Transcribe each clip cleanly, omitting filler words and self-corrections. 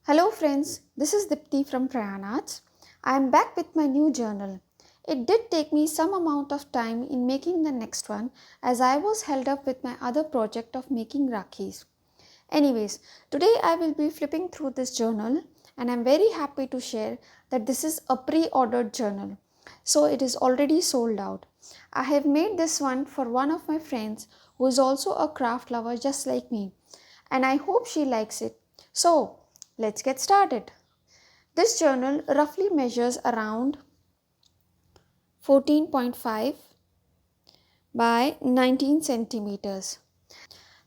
Hello friends, this is Dipti from Prayanats. I am back with my new journal. It did take me some amount of time in making the next one as I was held up with my other project of making Rakhis. Anyways, today I will be flipping through this journal and I am very happy to share that this is a pre-ordered journal. So it is already sold out. I have made this one for one of my friends who is also a craft lover just like me and I hope she likes it. So let's get started. This journal roughly measures around 14.5 by 19 centimeters.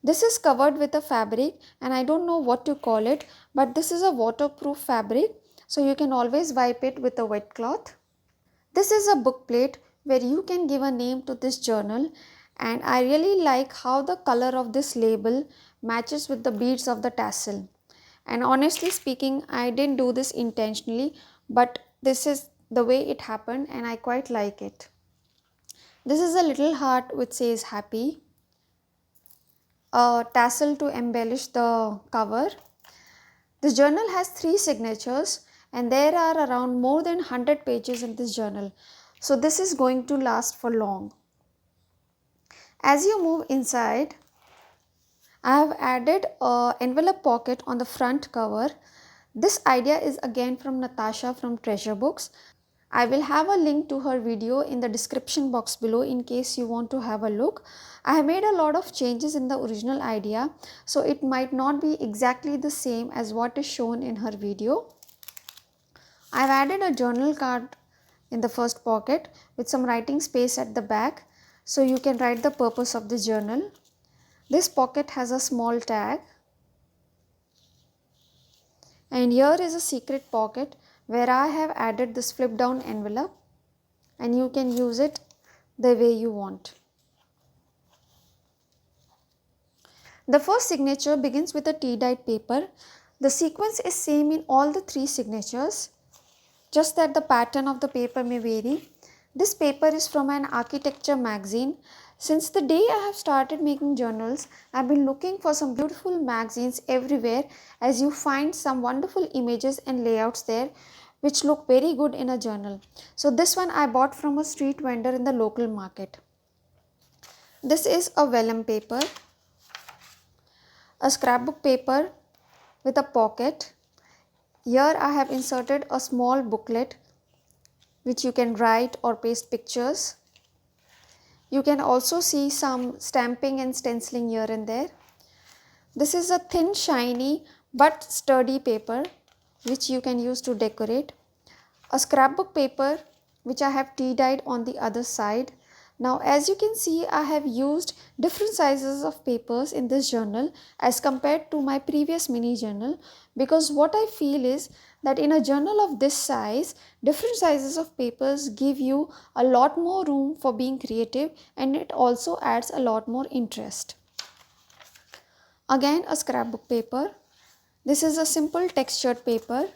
This is covered with a fabric and I don't know what to call it, but this is a waterproof fabric, so you can always wipe it with a wet cloth. This is a book plate where you can give a name to this journal, and I really like how the color of this label matches with the beads of the tassel. And honestly speaking, I didn't do this intentionally, but this is the way it happened and I quite like it. This is a little heart which says happy, a tassel to embellish the cover. This journal has 3 signatures and there are around more than 100 pages in this journal. So this is going to last for long. As you move inside, I have added an envelope pocket on the front cover. This idea is again from Natasha from Treasure Books. I will have a link to her video in the description box below in case you want to have a look. I have made a lot of changes in the original idea, so it might not be exactly the same as what is shown in her video. I have added a journal card in the first pocket with some writing space at the back, so you can write the purpose of the journal. This pocket has a small tag, and here is a secret pocket where I have added this flip down envelope, and you can use it the way you want. The first signature begins with a tea-dyed paper. The sequence is same in all the 3 signatures, just that the pattern of the paper may vary. This paper is from an architecture magazine. Since the day I have started making journals, I have been looking for some beautiful magazines everywhere, as you find some wonderful images and layouts there which look very good in a journal. So this one I bought from a street vendor in the local market. This is a vellum paper, a scrapbook paper with a pocket. Here I have inserted a small booklet which you can write or paste pictures. You can also see some stamping and stenciling here and there. This is a thin, shiny but sturdy paper which you can use to decorate. A scrapbook paper which I have tea dyed on the other side. Now as you can see, I have used different sizes of papers in this journal as compared to my previous mini journal, because what I feel is that in a journal of this size, different sizes of papers give you a lot more room for being creative, and it also adds a lot more interest. Again, a scrapbook paper. This is a simple textured paper.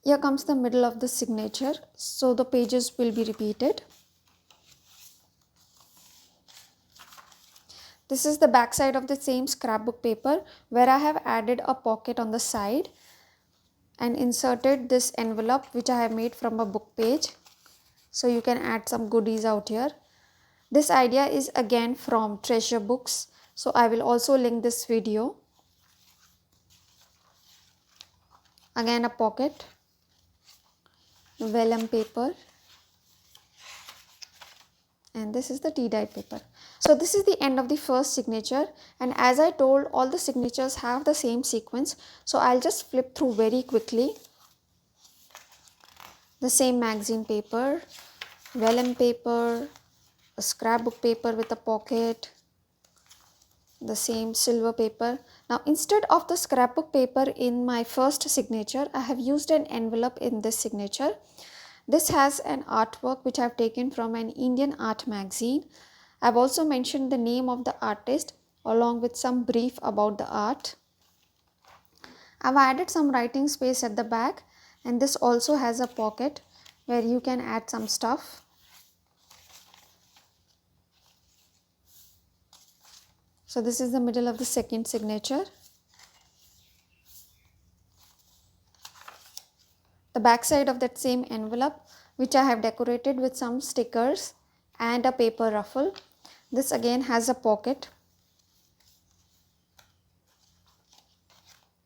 Here comes the middle of the signature, so the pages will be repeated. This is the back side of the same scrapbook paper where I have added a pocket on the side and inserted this envelope which I have made from a book page, so you can add some goodies out here. This idea is again from Treasure Books, so I will also link this video. Again a pocket, vellum paper, and this is the tea dyed paper. So this is the end of the first signature, and as I told, all the signatures have the same sequence, so I'll just flip through very quickly. The same magazine paper, vellum paper, a scrapbook paper with a pocket, the same silver paper. Now instead of the scrapbook paper in my first signature, I have used an envelope in this signature. This has an artwork which I have taken from an Indian art magazine. I have also mentioned the name of the artist along with some brief about the art. I have added some writing space at the back, and this also has a pocket where you can add some stuff. So this is the middle of the second signature. the back side of that same envelope, which I have decorated with some stickers and a paper ruffle. This again has a pocket.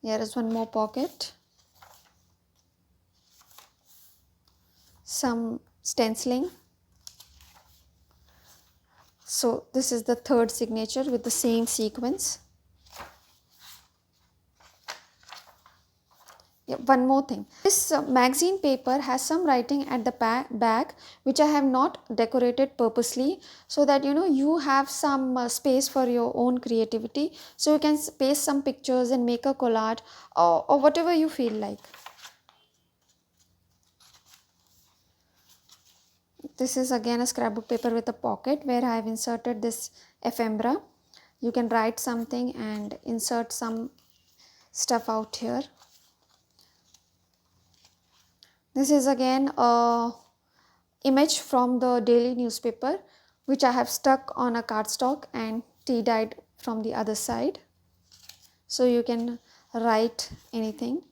Here is one more pocket. Some stenciling. So this is the third signature with the same sequence. Yeah, one more thing. This magazine paper has some writing at the back which I have not decorated purposely, so that you have some space for your own creativity. So you can paste some pictures and make a collage or whatever you feel like. This is again a scrapbook paper with a pocket where I have inserted this ephemera. You can write something and insert some stuff out here. This is again a image from the daily newspaper which I have stuck on a cardstock and tea dyed from the other side. So you can write anything.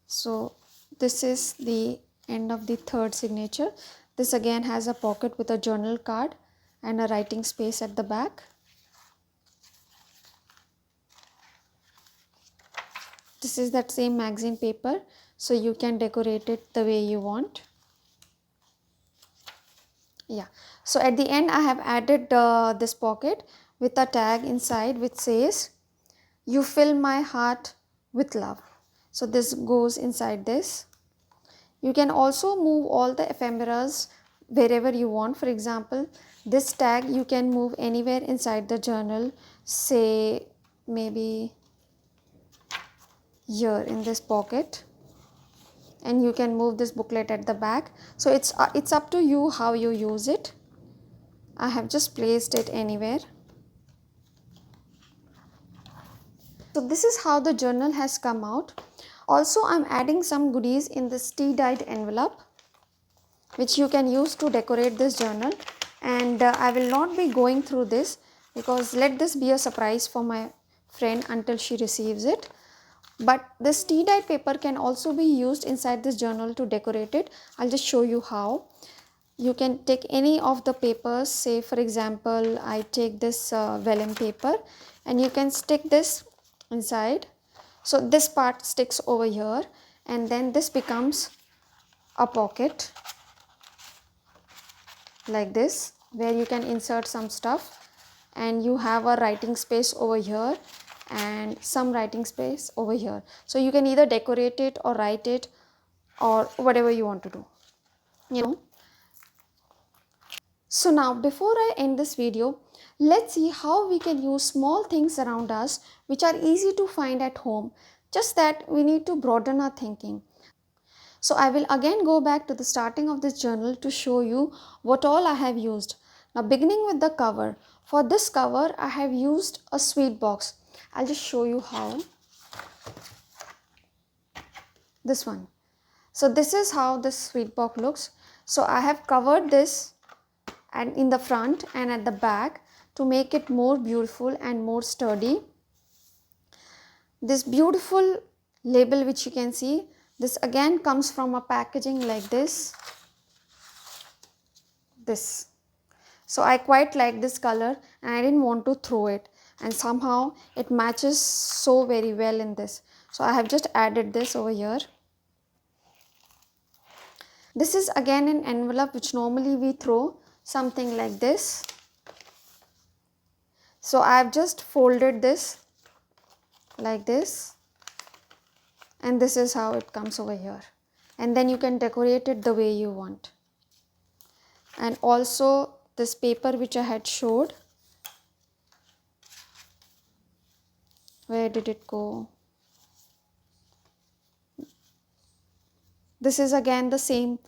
So this is the end of the third signature. This again has a pocket with a journal card and a writing space at the back. This is that same magazine paper, so you can decorate it the way you want. Yeah, so at the end I have added this pocket with a tag inside which says, "You fill my heart with love." So this goes inside this. You can also move all the ephemeras wherever you want. For example, this tag you can move anywhere inside the journal, say maybe here in this pocket, and you can move this booklet at the back. So it's up to you how you use it. I have just placed it anywhere. So this is how the journal has come out. Also, I'm adding some goodies in this tea dyed envelope which you can use to decorate this journal, and I will not be going through this because let this be a surprise for my friend until she receives it. But this tea dyed paper can also be used inside this journal to decorate it. I'll just show you how. You can take any of the papers, say for example I take this vellum paper, and you can stick this inside. So this part sticks over here, and then this becomes a pocket like this where you can insert some stuff, and you have a writing space over here and some writing space over here. So you can either decorate it or write it or whatever you want to do. So now before I end this video, let's see how we can use small things around us which are easy to find at home, just that we need to broaden our thinking. So I will again go back to the starting of this journal to show you what all I have used. Now beginning with the cover. For this cover I have used a sweet box. I'll just show you how. This one. So this is how this sweet box looks. So I have covered this and in the front and at the back to make it more beautiful and more sturdy. This beautiful label which you can see, this again comes from a packaging like this. So I quite like this color and I didn't want to throw it, and somehow it matches so very well in this. So I have just added this over here. This is again an envelope which normally we throw, something like this. So I have just folded this like this, and this is how it comes over here, and then you can decorate it the way you want. And also this paper which I had showed, where did it go? This is again the same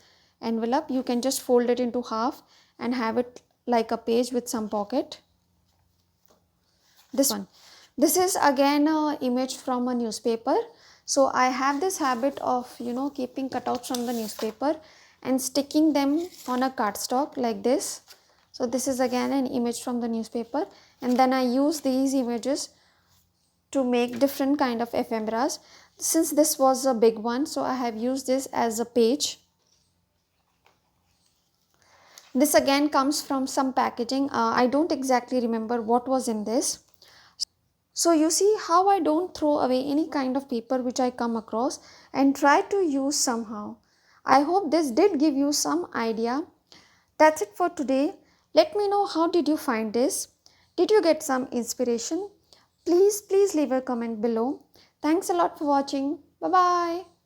envelope. You can just fold it into half and have it like a page with some pocket. This one, this is again an image from a newspaper. So I have this habit of keeping cutouts from the newspaper and sticking them on a cardstock like this. So this is again an image from the newspaper, and then I use these images to make different kind of ephemeras. Since this was a big one, so I have used this as a page. This again comes from some packaging. I don't exactly remember what was in this. So you see how I don't throw away any kind of paper which I come across and try to use somehow. I hope this did give you some idea. That's it for today. Let me know how did you find this. Did you get some inspiration? Please leave a comment below. Thanks a lot for watching. Bye bye.